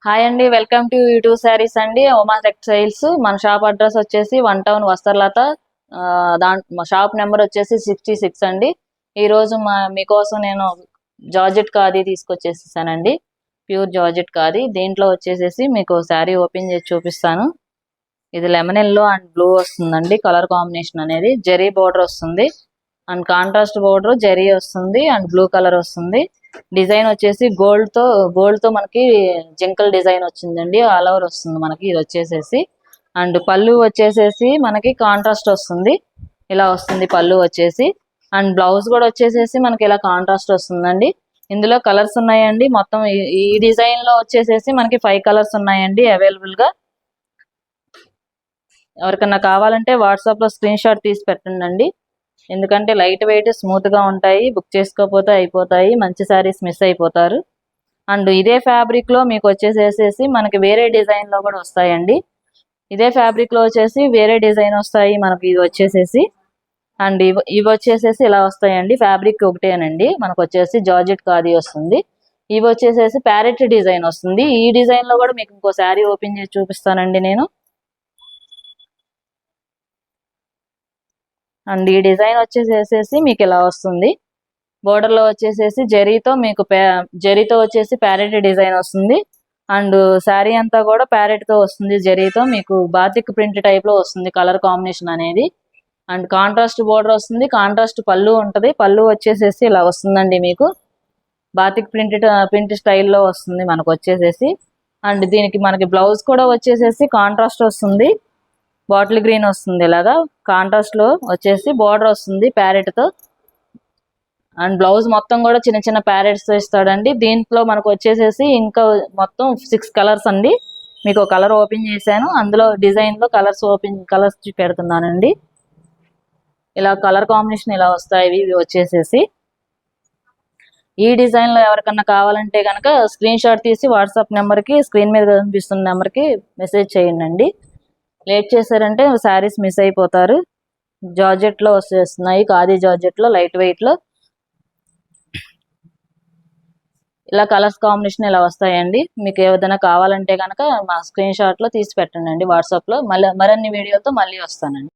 Hi అండి, welcome to YouTube saris అండి. Uma textiles. మన షాప్ అడ్రస్ వచ్చేసి 1 టౌన్ వస్త్రలత. మా షాప్ నెంబర్ వచ్చేసి 66 అండి. ఈ రోజు మీకోసం నేను జార్జెట్ ఖాదీ తీసుకొచ్చేసానండి. Pure georgette khadi. దీంట్లో వచ్చేసేసి మీకు శారీ ఓపెన్ చేసి చూపిస్తాను. ఇది లెమన్ ఎల్లో అండ్ బ్లూ వస్తుందండి. కలర్ కాంబినేషన్ అనేది జెరీ బోర్డర్ వస్తుంది అండ్ కాంట్రాస్ట్ బోర్డర్ జెరీ వస్తుంది అండ్ బ్లూ కలర్ వస్తుంది. డిజైన్ వచ్చేసి గోల్డ్ తో మనకి జింకల్ డిజైన్ వచ్చిందండి. ఆల్ ఓవర్ వస్తుంది మనకి. ఇది వచ్చేసేసి అండ్ పళ్ళు వచ్చేసేసి మనకి కాంట్రాస్ట్ వస్తుంది. ఇలా వస్తుంది పళ్ళు వచ్చేసి. అండ్ బ్లౌజ్ కూడా వచ్చేసేసి మనకి ఇలా కాంట్రాస్ట్ వస్తుందండి. ఇందులో కలర్స్ ఉన్నాయండి. మొత్తం ఈ డిజైన్ లో వచ్చేసేసి మనకి 5 కలర్స్ ఉన్నాయండి అవైలబుల్ గా. ఎవరికన్నా కావాలంటే వాట్సాప్ లో స్క్రీన్ షాట్ తీసి పెట్టండి. ఎందుకంటే లైట్ వెయిట్ స్మూత్ గా ఉంటాయి. బుక్ చేసుకోకపోతే అయిపోతాయి. మంచి శారీస్ మిస్ అయిపోతారు. అండ్ ఇదే ఫ్యాబ్రిక్ లో మీకు వచ్చేసేసి మనకి వేరే డిజైన్ లో కూడా వస్తాయండి. ఇదే ఫ్యాబ్రిక్ లో వచ్చేసి వేరే డిజైన్ వస్తాయి మనకి. ఇది వచ్చేసేసి అండ్ ఇవి వచ్చేసేసి ఇలా వస్తాయండి. ఫ్యాబ్రిక్ ఒకటేనండి. మనకు వచ్చేసి జార్జెట్ ఖాదీ వస్తుంది. ఇవి వచ్చేసేసి ప్యారెట్ డిజైన్ వస్తుంది. ఈ డిజైన్ లో కూడా మీకు ఇంకో శారీ ఓపెన్ చేసి చూపిస్తానండి నేను. అండ్ ఈ డిజైన్ వచ్చేసేసి మీకు ఇలా వస్తుంది. బోర్డర్ లో వచ్చేసేసి జరీతో వచ్చేసి ప్యారెట్ డిజైన్ వస్తుంది. అండ్ శారీ అంతా కూడా ప్యారెట్ తో వస్తుంది. జరీతో మీకు బాతిక్ ప్రింట్ టైప్ లో వస్తుంది కలర్ కాంబినేషన్ అనేది. అండ్ కాంట్రాస్ట్ బోర్డర్ వస్తుంది. కాంట్రాస్ట్ పళ్ళు ఉంటది. పళ్ళు వచ్చేసేసి ఇలా వస్తుందండి మీకు. బాతిక్ ప్రింట్ స్టైల్లో వస్తుంది మనకు వచ్చేసేసి. అండ్ దీనికి మనకి బ్లౌజ్ కూడా వచ్చేసేసి కాంట్రాస్ట్ వస్తుంది. బాటిల్ గ్రీన్ వస్తుంది. ఇలాగా కాంట్రాస్ట్ లో వచ్చేసి బోర్డర్ వస్తుంది ప్యారెట్ తో. అండ్ బ్లౌజ్ మొత్తం కూడా చిన్న చిన్న ప్యారెట్స్ తో ఇస్తాడండి. దీంట్లో మనకు వచ్చేసేసి ఇంకా మొత్తం 6 కలర్స్ అండి. మీకు ఒక కలర్ ఓపెన్ చేశాను. అందులో డిజైన్ లో కలర్స్ పెడుతున్నానండి. ఇలా కలర్ కాంబినేషన్ ఇలా వస్తాయి ఇవి వచ్చేసేసి. ఈ డిజైన్ లో ఎవరికన్నా కావాలంటే కనుక స్క్రీన్ షాట్ తీసి వాట్సాప్ నెంబర్ కి, స్క్రీన్ మీద కనిపిస్తున్న నెంబర్ కి మెసేజ్ చేయండి. లేట్ చేశారంటే శారీస్ మిస్ అయిపోతారు. జార్జెట్ లో వచ్చేస్తున్నాయి. ఖాదీ జార్జెట్ లో లైట్ వెయిట్ లో ఇలా కలర్స్ కాంబినేషన్ ఇలా వస్తాయండి. మీకు ఏదైనా కావాలంటే కనుక మా స్క్రీన్ షాట్ లో తీసి పెట్టండి వాట్సాప్ లో. మరిన్ని వీడియోలతో మళ్ళీ వస్తానండి.